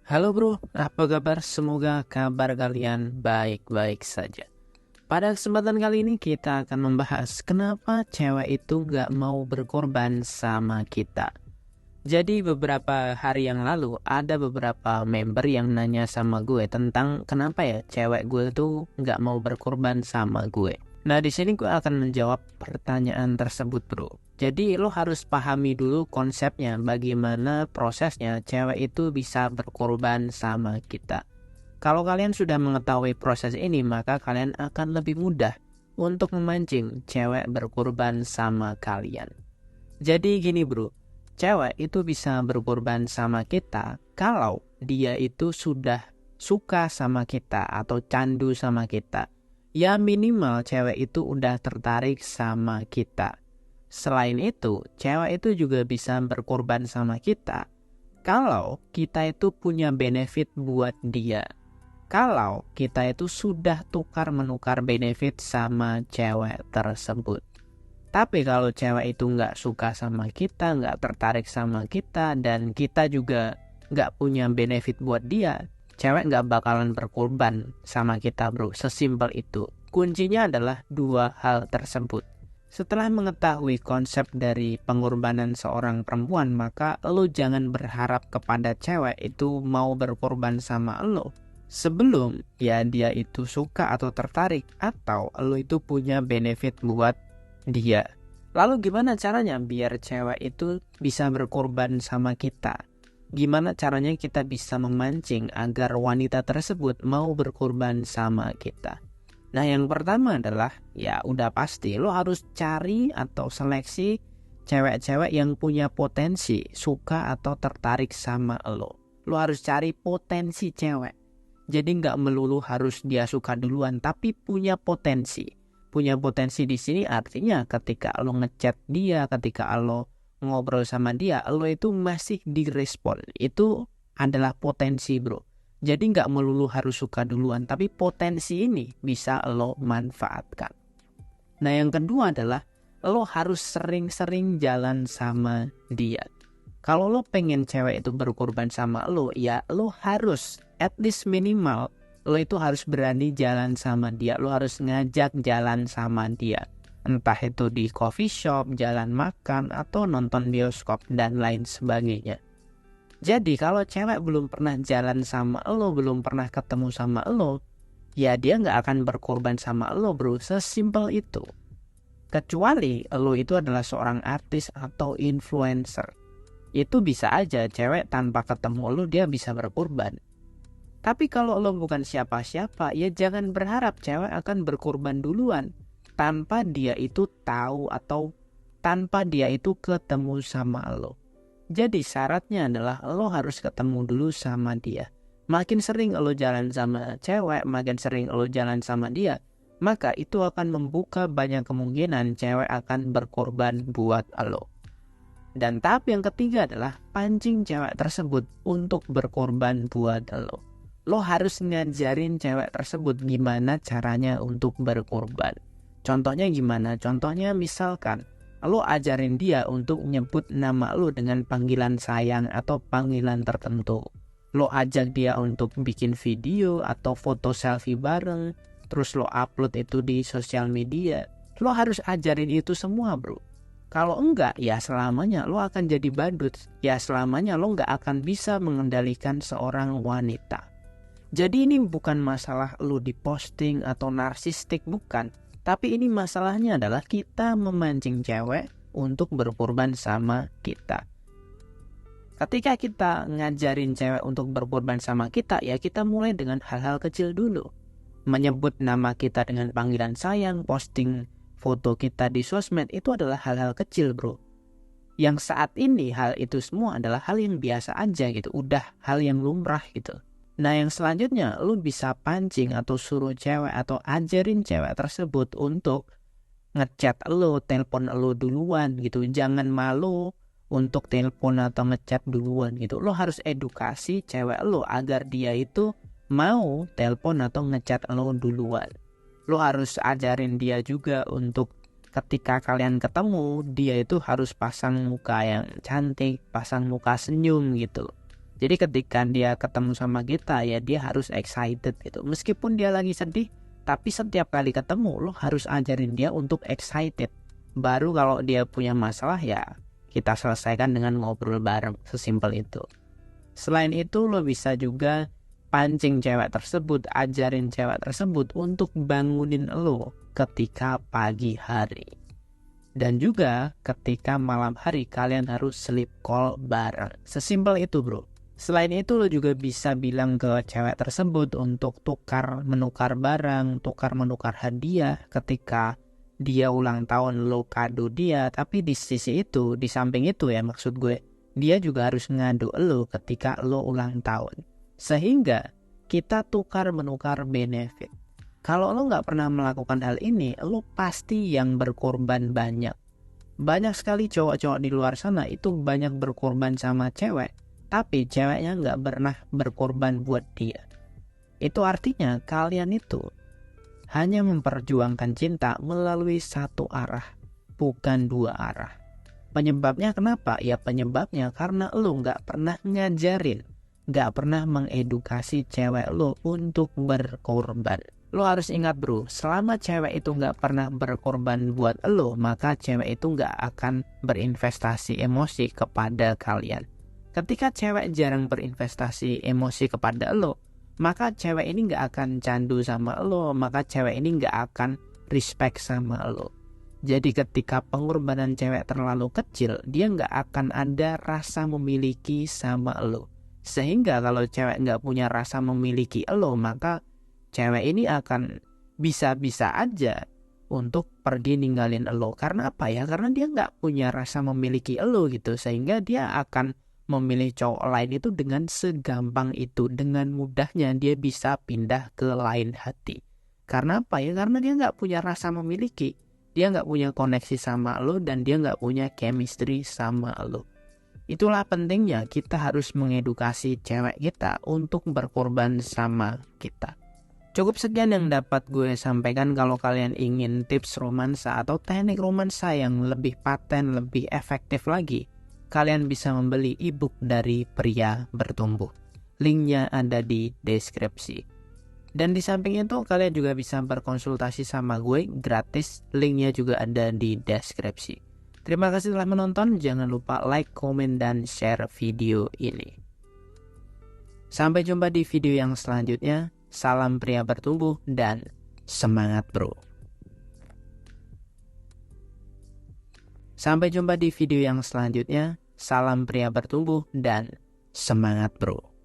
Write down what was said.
Halo bro, apa kabar? Semoga kabar kalian baik-baik saja. Pada kesempatan kali ini kita akan membahas kenapa cewek itu gak mau berkorban sama kita. Jadi beberapa hari yang lalu ada beberapa member yang nanya sama gue tentang kenapa ya cewek gue tuh gak mau berkorban sama gue. Nah di sini gue akan menjawab pertanyaan tersebut bro. Jadi lo harus pahami dulu konsepnya bagaimana prosesnya cewek itu bisa berkorban sama kita. Kalau kalian sudah mengetahui proses ini maka kalian akan lebih mudah untuk memancing cewek berkorban sama kalian. Jadi gini bro, cewek itu bisa berkorban sama kita kalau dia itu sudah suka sama kita atau candu sama kita. Ya minimal cewek itu udah tertarik sama kita. Selain itu, cewek itu juga bisa berkorban sama kita kalau kita itu punya benefit buat dia. Kalau kita itu sudah tukar-menukar benefit sama cewek tersebut. Tapi kalau cewek itu nggak suka sama kita, nggak tertarik sama kita, dan kita juga nggak punya benefit buat dia, cewek nggak bakalan berkorban sama kita bro, sesimpel itu. Kuncinya adalah dua hal tersebut. Setelah mengetahui konsep dari pengorbanan seorang perempuan, maka lo jangan berharap kepada cewek itu mau berkorban sama lo sebelum ya dia itu suka atau tertarik, atau lo itu punya benefit buat dia. Lalu gimana caranya biar cewek itu bisa berkorban sama kita? Gimana caranya kita bisa memancing agar wanita tersebut mau berkorban sama kita? Nah yang pertama adalah ya udah pasti lo harus cari atau seleksi cewek-cewek yang punya potensi suka atau tertarik sama lo. Lo harus cari potensi cewek. Jadi nggak melulu harus dia suka duluan, tapi punya potensi. Punya potensi di sini artinya ketika lo ngechat dia, ketika lo ngobrol sama dia, lo itu masih direspon. Itu adalah potensi bro. Jadi nggak melulu harus suka duluan, tapi potensi ini bisa lo manfaatkan. Nah yang kedua adalah lo harus sering-sering jalan sama dia. Kalau lo pengen cewek itu berkorban sama lo, ya lo harus at least minimal lo itu harus berani jalan sama dia. Lo harus ngajak jalan sama dia. Entah itu di coffee shop, jalan makan, atau nonton bioskop, dan lain sebagainya. Jadi kalau cewek belum pernah jalan sama lo, belum pernah ketemu sama lo, ya dia nggak akan berkorban sama lo bro. Sesimpel itu. Kecuali lo itu adalah seorang artis atau influencer. Itu bisa aja cewek tanpa ketemu lo dia bisa berkorban. Tapi kalau lo bukan siapa-siapa, ya jangan berharap cewek akan berkorban duluan tanpa dia itu tahu atau tanpa dia itu ketemu sama lo. Jadi syaratnya adalah lo harus ketemu dulu sama dia. Makin sering lo jalan sama cewek, makin sering lo jalan sama dia, maka itu akan membuka banyak kemungkinan cewek akan berkorban buat lo. Dan tahap yang ketiga adalah pancing cewek tersebut untuk berkorban buat lo. Lo harus ngajarin cewek tersebut gimana caranya untuk berkorban. Contohnya gimana? Contohnya misalkan lo ajarin dia untuk nyebut nama lo dengan panggilan sayang atau panggilan tertentu. Lo ajak dia untuk bikin video atau foto selfie bareng, terus lo upload itu di sosial media. Lo harus ajarin itu semua bro. Kalau enggak, ya selamanya lo akan jadi badut. Ya selamanya lo nggak akan bisa mengendalikan seorang wanita. Jadi ini bukan masalah lo diposting atau narsistik, bukan. Tapi ini masalahnya adalah kita memancing cewek untuk berkorban sama kita. Ketika kita ngajarin cewek untuk berkorban sama kita, ya kita mulai dengan hal-hal kecil dulu. Menyebut nama kita dengan panggilan sayang, posting foto kita di sosmed, itu adalah hal-hal kecil bro. Yang saat ini hal itu semua adalah hal yang biasa aja gitu, udah hal yang lumrah gitu. Nah yang selanjutnya lu bisa pancing atau suruh cewek atau ajarin cewek tersebut untuk ngechat lo, telepon lo duluan gitu. Jangan malu untuk telepon atau ngechat duluan gitu. Lo harus edukasi cewek lo agar dia itu mau telepon atau ngechat lo duluan. Lo harus ajarin dia juga untuk ketika kalian ketemu, dia itu harus pasang muka yang cantik, pasang muka senyum gitu. Jadi ketika dia ketemu sama kita ya dia harus excited gitu. Meskipun dia lagi sedih, tapi setiap kali ketemu lo harus ajarin dia untuk excited. Baru kalau dia punya masalah ya kita selesaikan dengan ngobrol bareng, sesimpel itu. Selain itu lo bisa juga pancing cewek tersebut, ajarin cewek tersebut untuk bangunin lo ketika pagi hari. Dan juga ketika malam hari kalian harus sleep call bareng. Sesimpel itu bro. Selain itu lo juga bisa bilang ke cewek tersebut untuk menukar barang, menukar hadiah ketika dia ulang tahun lo kado dia. Tapi di sisi itu, di samping itu ya maksud gue, dia juga harus ngadu lo ketika lo ulang tahun. Sehingga kita menukar benefit. Kalau lo nggak pernah melakukan hal ini, lo pasti yang berkorban banyak. Banyak sekali cowok-cowok di luar sana itu banyak berkorban sama cewek, tapi ceweknya nggak pernah berkorban buat dia. Itu artinya kalian itu hanya memperjuangkan cinta melalui satu arah, bukan dua arah. Penyebabnya kenapa? Ya penyebabnya karena lo nggak pernah ngajarin, nggak pernah mengedukasi cewek lo untuk berkorban. Lo harus ingat bro, selama cewek itu nggak pernah berkorban buat lo, maka cewek itu nggak akan berinvestasi emosi kepada kalian. Ketika cewek jarang berinvestasi emosi kepada lo, maka cewek ini nggak akan candu sama lo, maka cewek ini nggak akan respect sama lo. Jadi ketika pengorbanan cewek terlalu kecil, dia nggak akan ada rasa memiliki sama lo. Sehingga kalau cewek nggak punya rasa memiliki lo, maka cewek ini akan bisa-bisa aja untuk pergi ninggalin lo. Karena apa ya? Karena dia nggak punya rasa memiliki lo gitu. Sehingga dia akan memilih cowok lain itu dengan segampang itu. Dengan mudahnya dia bisa pindah ke lain hati. Karena apa ya? Karena dia nggak punya rasa memiliki. Dia nggak punya koneksi sama lo dan dia nggak punya chemistry sama lo. Itulah pentingnya kita harus mengedukasi cewek kita untuk berkorban sama kita. Cukup sekian yang dapat gue sampaikan. Kalau kalian ingin tips romansa atau teknik romansa yang lebih paten, lebih efektif lagi, kalian bisa membeli ebook dari Pria Bertumbuh. Linknya ada di deskripsi. Dan di samping itu kalian juga bisa berkonsultasi sama gue gratis. Linknya juga ada di deskripsi. Terima kasih telah menonton. Jangan lupa like, komen, dan share video ini. Sampai jumpa di video yang selanjutnya. Salam pria bertumbuh dan semangat bro. Sampai jumpa di video yang selanjutnya. Salam pria bertumbuh dan semangat bro.